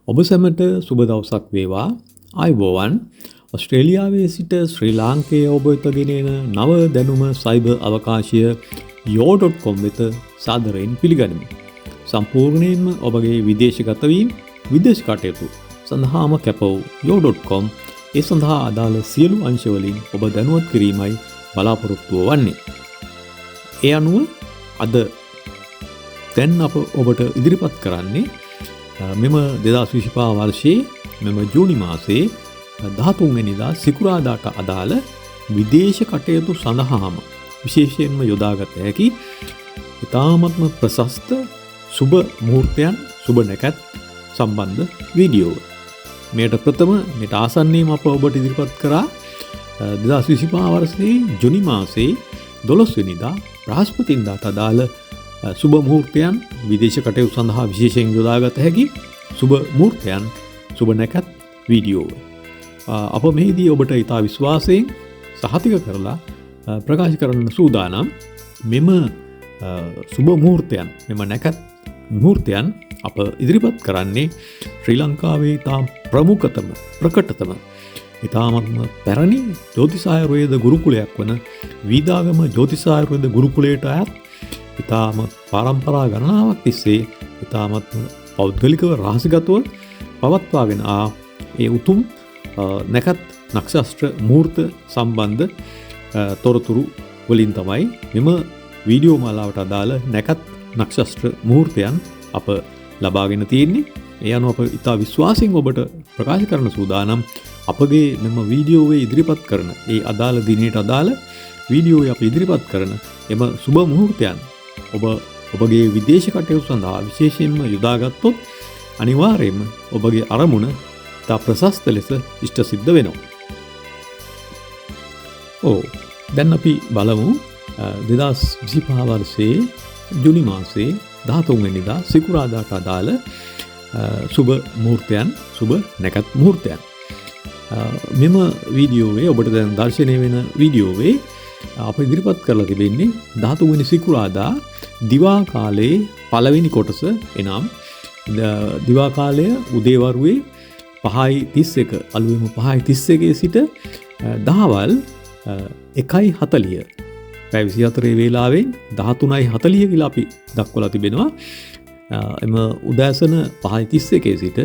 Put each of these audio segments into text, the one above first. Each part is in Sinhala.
ඔබ සැමට සුබ දවසක් වේවා. ආයුබෝවන්. ඔස්ට්‍රේලියාවේ සිට ශ්‍රී ලාංකේය ඔබ වෙත ගෙනෙන නව දැනුම සයිබර් අවකාශය yo.com වෙත සාදරයෙන් පිළිගනිමි. සම්පූර්ණයෙන්ම ඔබගේ විදේශගත වීම විදේශ කටයුතු සඳහාම කැප වූ yo.com ඒ සඳහා අදාළ සියලු අංශවලින් ඔබ දැනුවත් කිරීමයි බලාපොරොත්තුව වන්නේ. ඒ අනුව අද දැන් අප ඔබට ඉදිරිපත් කරන්නේ මෙම 2025 වර්ෂයේ මෙම ජූනි මාසයේ 13 වෙනිදා සිකුරාදාට අදාළ විදේශ කටයුතු සඳහාම විශේෂයෙන්ම යොදාගත හැකි ඉතාමත්ම ප්‍රශස්ත සුබ මුහූර්තයන් සුබ නැකත් සම්බන්ධ වීඩියෝ. මේට ප්‍රථම මේට ආසන්නයේම අප ඔබට ඉදිරිපත් කරා 2025 වර්ෂයේ ජූනි මාසයේ 12 වෙනිදා බ්‍රහස්පතින්දාට අදාළ සුබ මුහූර්තයන් විදේශ කටයුතු සඳහා විශේෂයෙන් යොදාගත හැකි සුබ මුහූර්තයන් සුබ නැකත් වීඩියෝ. අප මෙහිදී ඔබට ඉතා විශ්වාසයෙන් සහතික කරලා ප්‍රකාශ කරන්න සූදානම් මෙම සුබ මුහූර්තයන් මෙම නැකත් මුහූර්තයන් අප ඉදිරිපත් කරන්නේ ශ්‍රී ලංකාවේ ඉතා ප්‍රමුඛතම ප්‍රකටතම ඉතාමත්ම පැරණි ජ්‍යොතිෂායුර්වේද ගුරුකුලයක් වන වීදාගම ජ්‍යොතිෂායුර්වේද ගුරුකුලයට අයත් ඉතාම පාරම්පරා ගණනාවක් තිස්සේ ඉතාමත්ම පෞද්ගලිකව රහසිගතව පවත්වාගෙන ඒ උතුම් නැකත් නක්ෂත්‍ර මුහූර්ත සම්බන්ධ තොරතුරු වලින් තමයි මෙම වීඩියෝ මාලාවට අදාළ නැකත් නක්ෂත්‍ර මුහූර්තයන් අප ලබාගෙන තියෙන්නේ. ඒ අනුව අප ඉතා විශ්වාසයෙන් ඔබට ප්‍රකාශ කරන සූදානම් අපගේ මෙම වීඩියෝවේ ඉදිරිපත් කරන ඒ අදාළ දිනයට අදාළ වීඩියෝවේ අප ඉදිරිපත් කරන එම සුබ මුහූර්තයන් ඔබගේ විදේශ කටයුතු සඳහා විශේෂයෙන්ම යොදාගත්තොත් අනිවාර්යයෙන්ම ඔබගේ අරමුණ ඉතා ප්‍රශස්ත ලෙස ඉෂ්ට සිද්ධ වෙනවා. දැන් අපි බලමු 2025 වර්ෂයේ ජූනි මාසයේ 13 වෙනිදා සිකුරාදාට අදාළ සුබ මුහූර්තයන් සුබ නැකත් මුහූර්තයන්. මෙම වීඩියෝවේ ඔබට දැන් දර්ශනය වෙන වීඩියෝවේ අප ඉදිරිපත් කරලා තිබෙන්නේ 13 වෙනි සිකුරාදා දිවා කාලයේ පළවෙනි කොටස. එනම් දිවා කාලය උදේවරුවේ 5:31 අලුයම 5:31 සිට දහවල් 1:40 පැය 24 වේලාවෙන් 13:40 කියලා අපි දක්වලා තිබෙනවා. එම උදෑසන 5:31 සිට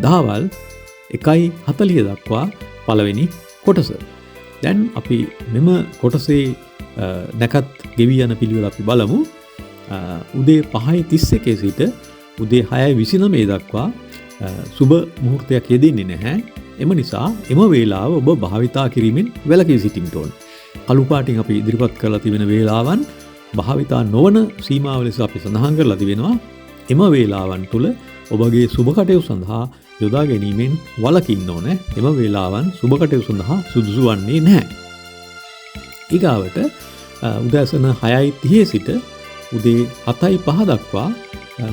දහවල් 1:40 දක්වා පළවෙනි කොටස. දැන් අපි මෙම කොටසේ නැකත් ගෙවී යන පිළිවෙල අපි බලමු. උදේ 5:31 සිට උදේ 6:29 දක්වා සුබ මුහූර්තයක් යෙදෙන්නේ නැහැ. එම නිසා එම වේලාව ඔබ භාවිතා කිරීමෙන් වැළකී සිටින්න ඕන. කළු පාටින් අපි ඉදිරිපත් කරලා තිබෙන වේලාවන් භාවිතා නොවන සීමාව ලෙස අපි සඳහන් කරලා තිබෙනවා. එම වේලාවන් තුල ඔබගේ සුබ කටයුතු සඳහා යොදා ගැනීමෙන් වළකින්න ඕන. එම වේලාවන් සුබ කටයුතු සඳහා සුදුසු වන්නේ නැහැ. ඊගාවට උදෑසන 6:30 සිට උදේ 7:05 දක්වා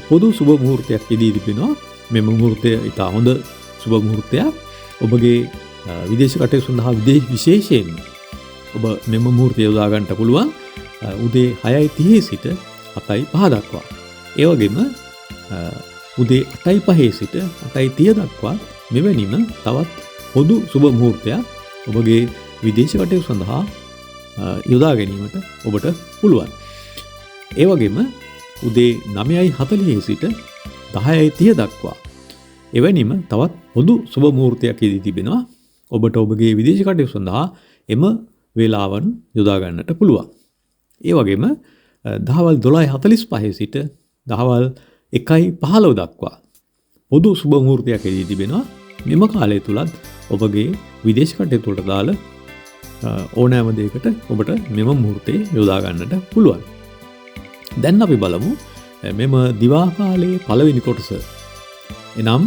පොදු සුබ මුහූර්තයක් යෙදී තිබෙනවා. මෙම මුහූර්තය ඉතා හොඳ සුබ මුහූර්තයක්. ඔබගේ විදේශ කටයුතු සඳහා විශේෂයෙන් ඔබ මෙම මුහූර්තය යොදා ගන්නට පුළුවන්. උදේ 6:30 සිට 7:05 දක්වා. ඒ වගේම උදේ 8:05 සිට 8:30 දක්වා මෙවැනිම තවත් පොදු සුබ මුහූර්තයක් ඔබගේ විදේශ කටයුතු සඳහා යොදා ගැනීමට ඔබට පුළුවන්. ඒ වගේම උදේ 9:40 සිට 10:30 දක්වා එවැනිම තවත් පොදු සුබ මුහූර්තයක් යෙදී තිබෙනවා. ඔබට ඔබගේ විදේශ කටයුතු සඳහා එම වේලාවන් යොදා ගන්නට පුළුවන්. ඒ වගේම දහවල් 12:45 සිට දහවල් 1:15 දක්වා පොදු සුබ මුහූර්තයක් යෙදී තිබෙනවා. මෙම කාලය තුලත් ඔබගේ විදේශ කටයුතු වලට දාල ඕනෑම දෙයකට ඔබට මෙම මුහූර්තේ යොදා ගන්නට පුළුවන්. දැන් අපි බලමු මෙම දිවා කාලයේ පළවෙනි කොටස. එනම්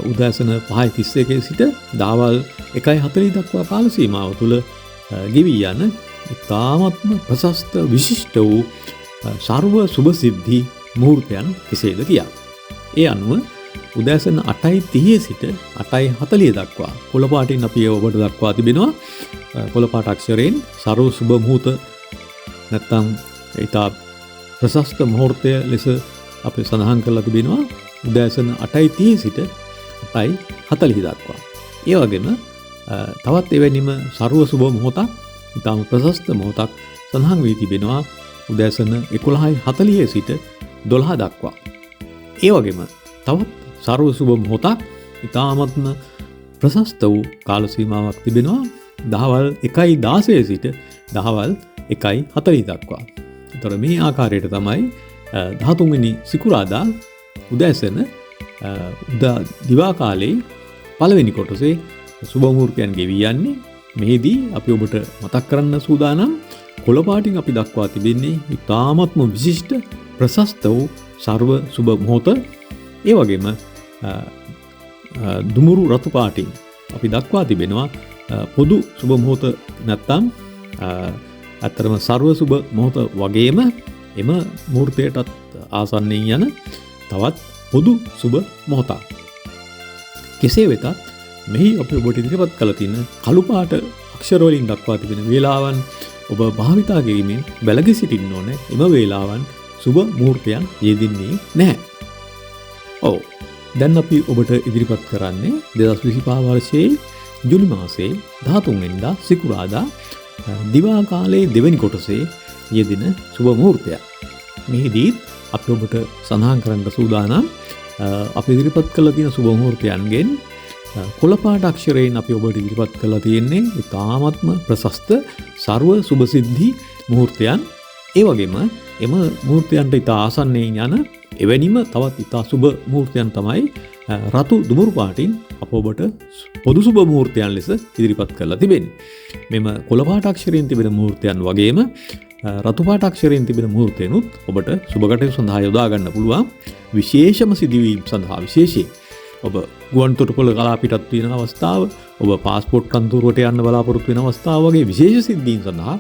උදෑසන 5:31 සිට දහවල් 1:40 දක්වා කාල සීමාව තුළ ගෙවී යන ඉතාමත්ම ප්‍රශස්ත විශිෂ්ට වූ සර්ව සුබ සිද්ධි මුහූර්තයන් කෙසේද කියා. ඒ අනුව උදෑසන 8:30 සිට 8:40 දක්වා කොළපාටින් අපි ඔබට දක්වා තිබෙනවා. කොළපාට අක්ෂරයෙන් සර්ව සුබ මුහූර්ත නැත්නම් ඉතා ප්‍රශස්ත මුහූර්තය ලෙස අපි සඳහන් කරලා තිබෙනවා. උදෑසන 8:30 සිට 8:40 දක්වා. ඒ වගේම තවත් එවැනිම සර්ව සුබ මොහොතක්, ඉතාම ප්‍රශස්ත මොහොතක් සඳහන් වී තිබෙනවා උදෑසන 11:40 සිට 12 දක්වා. ඒ වගේම තවත් සර්ව සුබ මොහොතක්, ඉතාමත්ම ප්‍රශස්ත වූ කාල සීමාවක් තිබෙනවා දහවල් 1:16 සිට දහවල් 1:40 දක්වා. ඒතර මේ ආකාරයට තමයි 13 වෙනි සිකුරාදා උදෑසන දිවා කාලයේ පළවෙනි කොටසේ සුබ මුහුර්තයන් ගෙවී යන්නේ. මෙහිදී අපි ඔබට මතක් කරන්න සූදානම් කොළපාටින් අපි දක්වා තිබෙන්නේ ඉතාමත්ම විශිෂ්ට ප්‍රශස්ත වූ සර්ව සුබ මොහොත. ඒ වගේම දුමුරු රතු පාටින් අපි දක්වා තිබෙනවා පොදු සුබ මොහොත, නැත්තම් අතරම සර්ව සුබ මොහොත වගේම එම මුහුර්තයටත් ආසන්නයෙන් යන තවත් පොදු සුබ මොහොතක්. කෙසේ වෙතත් මෙහි අපි ඔබට ඉදිරිපත් කළ තියෙන කළු පාට අක්ෂර වලින් දක්වා තිබෙන වේලාවන් ඔබ භාවිතා කිරීමෙන් බැලගී සිටින්න ඕනේ. එම වේලාවන් සුබ මුහුර්තයන් යෙදෙන්නේ නැහැ. ඔව්. දැන් අපි ඔබට ඉදිරිපත් කරන්නේ 2025 වර්ෂයේ ජූනි මාසයේ 13 වෙනිදා සිකුරාදා දිවා කාලයේ දෙවැනි කොටසේ යෙදෙන සුබ මුහුර්තය. මෙහිදී අපි ඔබට සඳහන් කරන්න සූදානම් අපි ඉදිරිපත් කළ තියෙන සුබ මුහුර්තයන්ගෙන් කොළපාට අක්ෂරයෙන් අපි ඔබට ඉදිරිපත් කරලා තියෙන්නේ ඉතාමත්ම ප්‍රශස්ත සර්ව සුබ සිද්ධි මුහුර්තයන්. ඒ වගේම එම මුහුර්තයන්ට ඉතා ආසන්නයෙන් යන එවැනිම තවත් ඉතා සුබ මුහුර්තයන් තමයි රතු දුමුරු පාටින් අප ඔබට පොදු සුබ මුහුර්තයන් ලෙස ඉදිරිපත් කරලා තිබෙන්නේ. මෙම කොළපාට අක්ෂරයෙන් තිබෙන මුහුර්තයන් වගේම රතු පාට අක්ෂරයෙන් තිබෙන මුහුර්තයනුත් ඔබට සුබ කටයුතු සඳහා යොදා ගන්න පුළුවන්. විශේෂම සිදුවීම් සඳහා විශේෂයෙන් ඔබ ගුවන් තොටුපොළ කලා පිටත් වෙන අවස්ථාව, ඔබ පාස්පෝර්ට් කන්තරුවට යන්න බලාපොරොත්තු වෙන අවස්ථාව වගේ විශේෂ සිද්ධීන් සඳහා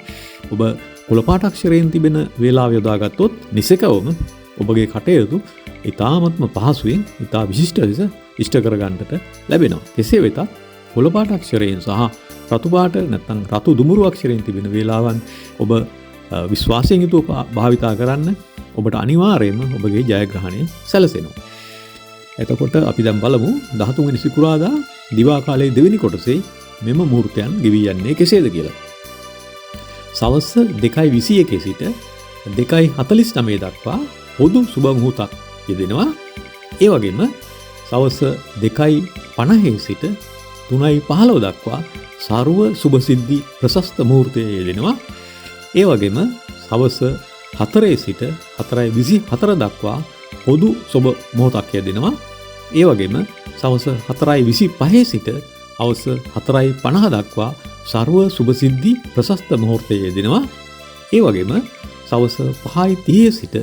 ඔබ කොළපාට අක්ෂරයෙන් තිබෙන වේලාව යොදාගත්තොත් නිසකවම ඔබගේ කටයුතු ඉතාමත්ම පහසුවෙන් ඉතා විශිෂ්ට ලෙස ඉෂ්ට කරගන්නට ලැබෙනවා. කෙසේ වෙතත් කොළපාට අක්ෂරයෙන් සහ රතු පාට නැත්නම් රතු දුමුරු අක්ෂරයෙන් තිබෙන වේලාවන් ඔබ විශ්වාසයෙන් යුතුව භාවිතා කරන්න ඔබට අනිවාර්යයෙන්ම ඔබගේ ජයග්‍රහණය සැලසෙනවා. එතකොට අපි දැන් බලමු 13 වෙනි සිකුරාදා දිවා කාලයේ දෙවෙනි කොටසේ මෙම මුහුර්තයන් ගෙවී යන්නේ කෙසේද කියලා. සවස් 2:21 සිට 2:49 දක්වා පොදු සුබ මුහුර්තක් යෙදෙනවා. ඒ වගේම සවස් 2:50 සිට 3:15 දක්වා සර්ව සුබ සිද්ධි ප්‍රශස්ත මුහුර්තය යෙදෙනවා. ඒ වගේම සවස් 4 සිට 4:24 දක්වා පොදු සුබ මොහොතක් යෙදෙනවා. ඒ වගේම සවස් 4:25 සිට හවස 4:50 දක්වා සර්ව සුබ සිද්ධි ප්‍රශස්ත මොහොතය යෙදෙනවා. ඒ වගේම සවස් 5:30 සිට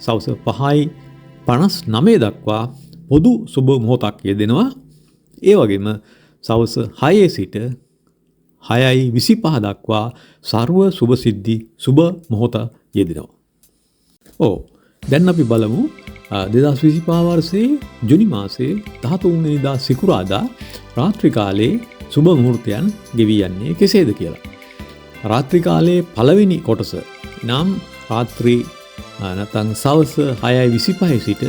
සවස් 5:59 දක්වා පොදු සුබ මොහොතක් යෙදෙනවා. ඒ වගේම සවස් 6 සිට 6:25 දක්වා සර්ව සුබ සිද්ධි සුබ මොහොත යෙදෙනවා. දැන් අපි බලමු 2025 වර්ෂයේ ජූනි මාසයේ 13 වෙනිදා සිකුරාදා රාත්‍රී කාලයේ සුබ මුහුර්තයන් ගෙවී යන්නේ කෙසේද කියලා. රාත්‍රී කාලයේ පළවෙනි කොටස නම් රාත්‍රී නැත්නම් සවස් 6:25 සිට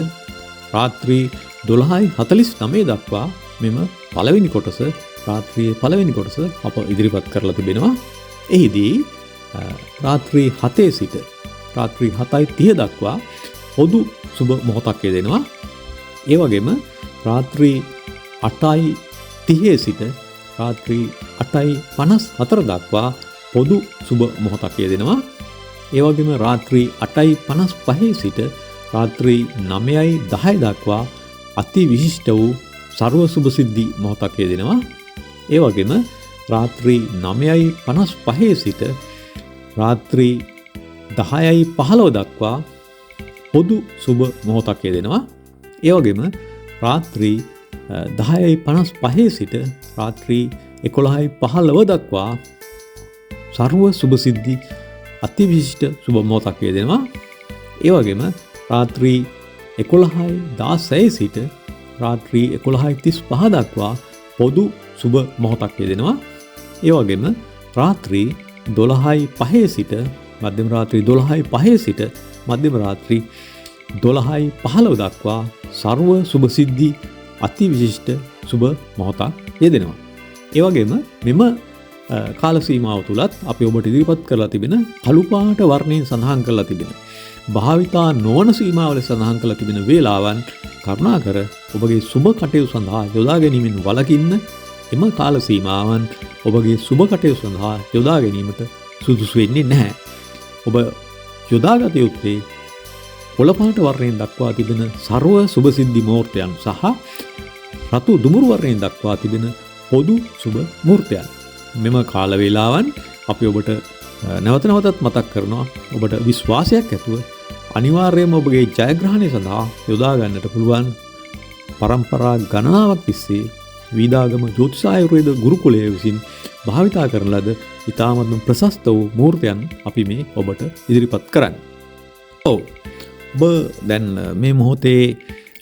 රාත්‍රී 12:49 දක්වා මෙම පළවෙනි කොටස රාත්‍රියේ පළවෙනි කොටස අප ඉදිරිපත් කරලා තිබෙනවා. එහිදී රාත්‍රී 7 සිට රාත්‍රී 7:30 දක්වා පොදු සුබ මොහොතක් යෙදෙනවා. ඒ වගේම රාත්‍රී 8:30 සිට රාත්‍රී 8:54 දක්වා පොදු සුබ මොහොතක් යෙදෙනවා. ඒ වගේම රාත්‍රී 8:55 සිට රාත්‍රී 9:10 දක්වා අති විශිෂ්ට වූ සර්ව සුබ සිද්ධි මොහොතක් යෙදෙනවා. ඒ වගේම රාත්‍රී 9:55 සිට රාත්‍රී 10:15 දක්වා පොදු සුබ මොහොතක් යෙදෙනවා. ඒ වගේම රාත්‍රී 10:55 සිට රාත්‍රී 11:15 දක්වා සර්ව සුබ සිද්ධි අති විශිෂ්ට සුබ මොහොතක් යෙදෙනවා. ඒ වගේම රාත්‍රී 11:16 සිට රාත්‍රී 11:35 දක්වා පොදු සුබ මොහොතක් යෙදෙනවා. ඒ වගේම රාත්‍රී 12:05 සිට මධ්‍යම රාත්‍රී 12:05 සිට මධ්‍යම රාත්‍රී 12:15 දක්වා සර්ව සුභ සිද්ධි අති විශිෂ්ට සුභ මොහොතක් යෙදෙනවා. ඒ වගේම මෙම කාල සීමාව තුලත් අපි ඔබට ඉදිරිපත් කරලා තිබෙන කළු පාට වර්ණයෙන් සඳහන් කරලා තිබෙන භාවිතා නොවන සීමාවල සඳහන් කරලා තිබෙන වේලාවන් කරුණාකර ඔබගේ සුභ කටයුතු සඳහා යොදා ගැනීමෙන් වළකින්න. එම කාල සීමාවන් ඔබගේ සුභ කටයුතු සඳහා යොදා ගැනීමට සුදුසු වෙන්නේ නැහැ. ඔබ යොදාගත යුත්තේ කොළ පාට වර්ණයෙන් දක්වා තිබෙන සර්ව සුභ සිද්ධි මුහූර්තයන් සහ රතු දුමුරු වර්ණයෙන් දක්වා තිබෙන පොදු සුභ මුහූර්තයන්. මෙම කාල වේලාවන් අපි ඔබට නැවත නැවතත් මතක් කරනවා. ඔබට විශ්වාසයක් ඇතුව අනිවාර්යයෙන්ම ඔබගේ ජයග්‍රහණය සඳහා යොදා ගන්නට පුළුවන් පරම්පරා ගණනාවක් තිස්සේ වීදාගම ජ්‍යොතිෂ ආයුර්වේද ගුරුකුලය විසින් භාවිතා කරන ලද ඉතාමත්ම ප්‍රශස්ත වූ මුහූර්තයන් අපි මේ ඔබට ඉදිරිපත් කරන්නේ. ඔව්. ඔබ දැන් මේ මොහොතේ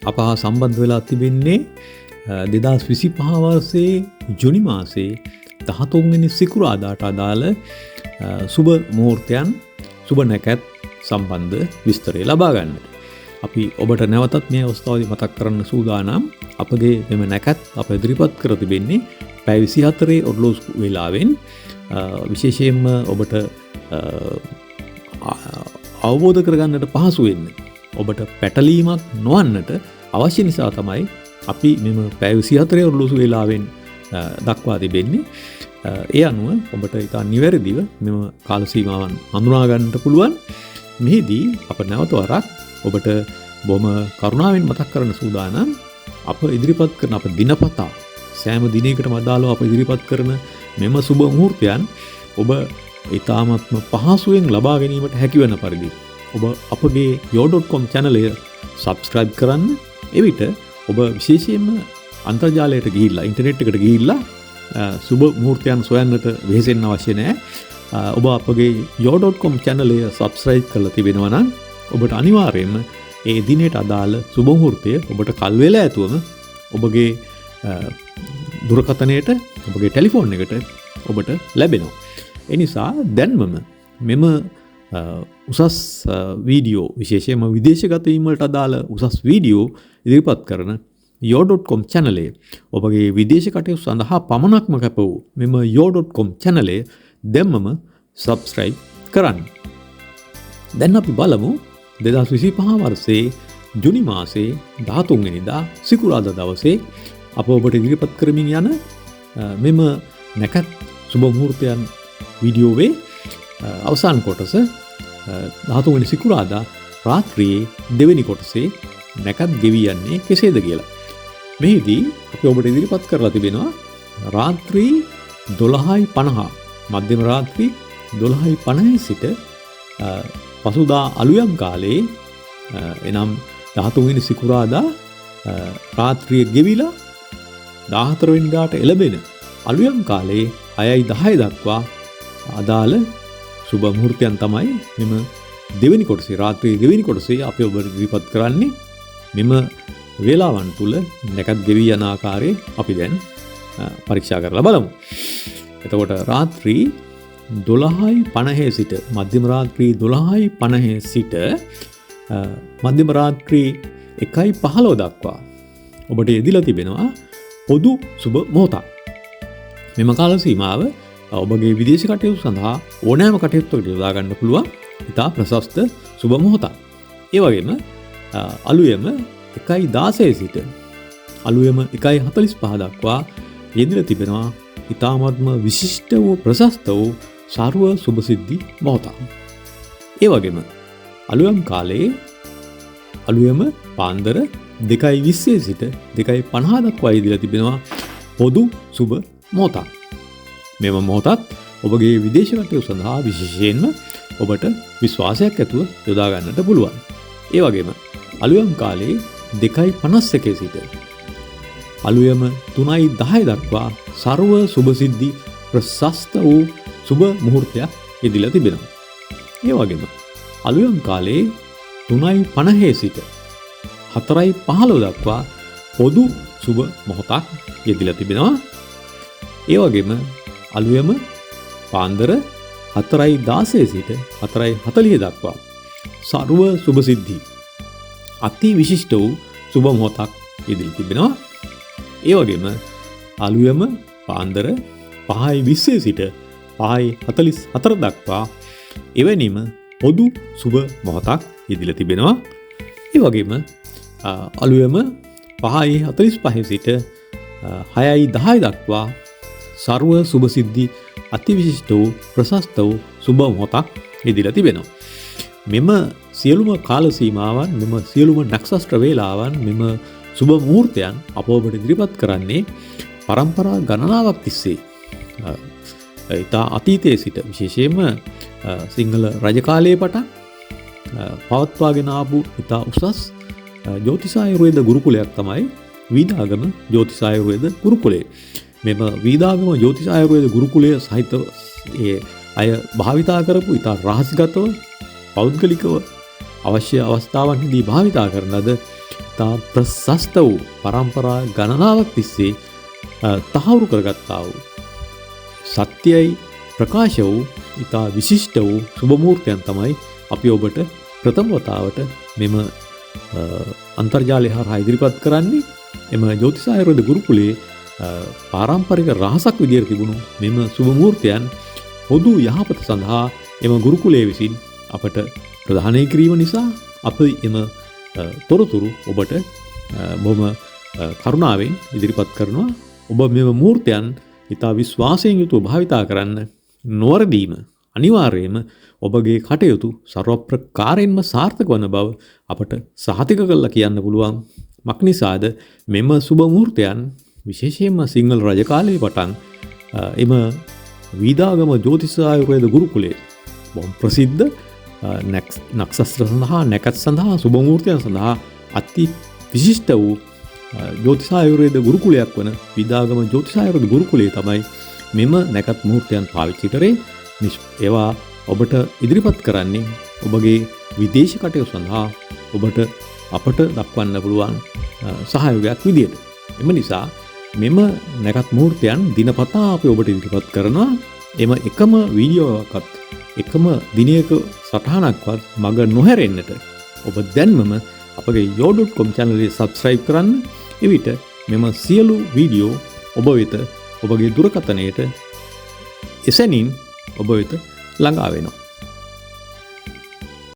අප හා සම්බන්ධ වෙලා තිබෙන්නේ 2025 වර්ෂයේ ජුනි මාසයේ 13 වෙනි සිකුරාදාට අදාළ සුබ මුහූර්තයන් සුබ නැකත් සම්බන්ධ විස්තරය ලබා ගන්නට. අපි ඔබට නැවතත් මේ අවස්ථාවේදී මතක් කරන්න සූදානම් අපගේ මෙම නැකත් අප ඉදිරිපත් කර තිබෙන්නේ පැය 24 ඔරලෝසු වේලාවෙන් විශේෂයෙන්ම ඔබට අවබෝධ කරගන්නට පහසු වෙන්න ඔබට පැටලීමක් නොවන්නට අවශ්‍ය නිසා තමයි අපි මෙම පැය 24 ඔරලෝසු වේලාවෙන් දක්වා තිබෙන්නේ. ඒ අනුව ඔබට ඉතා නිවැරදිව මෙම කාල සීමාවන් හඳුනා ගන්නට පුළුවන්. මෙහිදී අප නැවත වරක් ඔබට බොහොම කරුණාවෙන් මතක් කරන්න සූදානම් අප ඉදිරිපත් කරන අප දිනපතා සෑම දිනයකටම අදාළව අප ඉදිරිපත් කරන මෙම සුබ මුහූර්තයන් ඔබ ඉතාමත්ම පහසුවෙන් ලබා ගැනීමට හැකිවන පරිදි ඔබ අපගේ yo.com channel එක subscribe කරන්න. එවිට ඔබ විශේෂයෙන්ම අන්තර්ජාලයට ගිහිල්ලා ඉන්ටර්නෙට් එකට ගිහිල්ලා සුබ මුහූර්තයන් සොයන්නට වෙහෙසෙන්න අවශ්‍ය නැහැ. ඔබ අපගේ yo.com channel එක subscribe කරලා තිබෙනවා නම් ඔබට අනිවාර්යයෙන්ම ඒ දිනයට අදාළ සුබ මුහූර්තය ඔබට කල් වේලා ඇතුවම ඔබගේ දුරකථනයට ඔබගේ ටෙලිෆෝන් එකට ඔබට ලැබෙනවා. ඒ නිසා දැන්වම මෙම උසස් වීඩියෝ විශේෂයෙන්ම විදේශගත වීම වලට අදාළ උසස් වීඩියෝ ඉදිරිපත් කරන yo.com channel එක ඔබගේ විදේශ කටයුතු සඳහා පමණක්ම කැප වූ මෙම yo.com channel එක දැන්වම subscribe කරන්න. දැන් අපි බලමු 2025 වර්ෂයේ ජුනි මාසයේ 13 වෙනිදා සිකුරාදා දවසේ අප ඔබට ඉදිරිපත් කරමින් යන මෙම නැකත් සුබ මුහූර්තයන් වීඩියෝවේ අවසාන කොටස 13 වෙනි සිකුරාදා රාත්‍රියේ දෙවෙනි කොටසේ නැකත් ගෙවි යන්නේ කෙසේද කියලා. මෙහිදී අපි ඔබට ඉදිරිපත් කරලා තිබෙනවා රාත්‍රී 12:50 මධ්‍යම රාත්‍රී 12:50 සිට පසුදා අලුයම් කාලයේ එනම් 13 වෙනි සිකුරාදා රාත්‍රිය ගෙවිලා 14 වෙනිදාට එළඹෙන අලුයම් කාලයේ 6:10 දක්වා අදාළ සුබ මුහූර්තයන් තමයි මෙම දෙවෙනි කොටසේ රාත්‍රියේ දෙවෙනි කොටසේ අපි ඔබට ඉදිරිපත් කරන්නේ. මෙම වේලාවන් තුල නැකත් ගෙවි යන ආකාරය අපි දැන් පරීක්ෂා කරලා බලමු. එතකොට රාත්‍රී 12:50 සිට මධ්‍යම රාත්‍රී 12:50 සිට මධ්‍යම රාත්‍රී 1:15 දක්වා ඔබට යෙදිලා තිබෙනවා පොදු සුබ මොහොතක්. මෙම කාල සීමාව ඔබගේ විදේශ කටයුතු සඳහා ඕනෑම කටයුත්තකට යොදා ගන්න පුළුවන් ඉතා ප්‍රශස්ත සුබ මොහොතක්. ඒ වගේම අලුයම 1:16 සිට අලුයම 1:45 දක්වා යෙදිලා තිබෙනවා ඉතාමත්ම විශිෂ්ට වූ ප්‍රශස්ත වූ සර්ව සුබ සිද්ධි මොහොතක්. ඒ වගේම අලුයම් කාලයේ අලුයම පාන්දර 2:20 සිට 2:50 දක්වා යෙදිලා තිබෙනවා පොදු සුබ මොහොතක්. මෙම මොහොතත් ඔබගේ විදේශ කටයුතු සඳහා විශේෂයෙන්ම ඔබට විශ්වාසයක් ඇතුව යොදා ගන්නට පුළුවන්. ඒ වගේම අලුයම් කාලයේ 2:51 සිට අලුයම 3:10 දක්වා සර්ව සුබ සිද්ධි ප්‍රශස්ත වූ සුබ මුහූර්තයක් යෙදිලා තිබෙනවා. ඒ වගේම අලුයම් කාලයේ 3:50 සිට 4:15 දක්වා පොදු සුබ මොහොතක් යෙදිලා තිබෙනවා. ඒ වගේම අලුයම පාන්දර 4:16 සිට 4:40 දක්වා සර්ව සුබ සිද්ධි අති විශිෂ්ට වූ සුබ මොහොතක් ඉදිරි තිබෙනවා. ඒ වගේම අලුයම පාන්දර 5:20 සිට 5:44 දක්වා එවැනිම පොදු සුබ මොහොතක් ඉදිරිය තිබෙනවා. ඒ වගේම අලුයම 5:45 සිට 6:10 දක්වා සර්ව සුබ සිද්ධි අතිවිශිෂ්ට වූ ප්‍රශස්ත වූ සුබ මොහොතක් ඉදිරිය තිබෙනවා. මෙම සියලුම කාල සීමාවන්, මෙම සියලුම නක්ෂත්‍ර වේලාවන්, මෙම සුබ මුහූර්තයන් අප ඔබට ඉදිරිපත් කරන්නේ පරම්පරා ගණනාවක් තිස්සේ. ඉතා අතීතයේ සිට විශේෂයෙන්ම සිංහල රජ කාලයේ පටන් පවත්වාගෙන ආපු ඉතා උසස් ජ්‍යොතිෂායුර්වේද ගුරුකුලයක් තමයි වීදාගම ජ්‍යොතිෂායුර්වේද ගුරුකුලය. මෙම වීදාගම ජ්‍යොතිෂායුර්වේද ගුරුකුලය සහිත ඒ අය භාවිතා කරපු ඉතා රහසිගතව පෞද්ගලිකව අවශ්‍ය අවස්ථාවන්හිදී භාවිතා කරන ලද ඉතා ප්‍රශස්ත වූ පරම්පරා ගණනාවක් තිස්සේ තහවුරු කරගත්තා වූ සත්‍යයි ප්‍රකාශ වූ ඉතා විශිෂ්ට වූ සුබ මුහූර්තයන් තමයි අපි ඔබට ප්‍රථම වතාවට මෙම අන්තර්ජාලය හරහා ඉදිරිපත් කරන්නේ. එම ජ්‍යොතිෂායුර්වේද ගුරුකුලයේ පාරම්පරික රහසක් විදියට තිබුණු මෙම සුබ මුහූර්තයන් පොදු යහපත සඳහා එම ගුරුකුලයේ විසින් අපට ප්‍රදානය කිරීම නිසා අපි එම තොරතුරු ඔබට බොහොම කරුණාවෙන් ඉදිරිපත් කරනවා. ඔබ මෙම මුහූර්තයන් ඉතා විශ්වාසයෙන් යුතුව භාවිතා කරන්න නොවරදීම අනිවාර්යයෙන්ම ඔබගේ කටයුතු ਸਰව ප්‍රකාරයෙන්ම සාර්ථක වන බව අපට සහතික කරලා කියන්න පුළුවන්. මක්නිසාද මෙම සුබ මුහූර්තයන් විශේෂයෙන්ම සිංහල රජ කාලයේ පටන් එම වීදාගම ජ්‍යොතිෂායුර්වේද ගුරුකුලයේ බොහොම ප්‍රසිද්ධ නක්ෂත්‍ර සඳහා නැකත් සඳහා සුබ මුහූර්තයන් සඳහා අති විශිෂ්ට වූ ජ්‍යොතිෂායුර්වේද ගුරුකුලයක් වන වීදාගම ජ්‍යොතිෂායුර්වේද ගුරුකුලයේ තමයි මෙම නැකත් මුහූර්තයන් පාවිච්චි කරේ. ඒවා ඔබට ඉදිරිපත් කරන්නේ ඔබගේ විදේශ කටයුතු සඳහා ඔබට අපට දක්වන්න පුළුවන් සහයෝගයක් විදියට. එම නිසා මෙම නැකත් මුහූර්තයන් දිනපතා අපි ඔබට ඉදිරිපත් කරනවා. එම එකම වීඩියෝවක්වත් එකම දිනයක සටහනක්වත් මග නොහැරෙන්නට ඔබ දැන්මම අපගේ yo.com channel එක subscribe කරන්න. එවිට මෙම සියලු වීඩියෝ ඔබ වෙත ඔබගේ දුරකථනයට එසැනින් ඔබ වෙත ළඟා වෙනවා.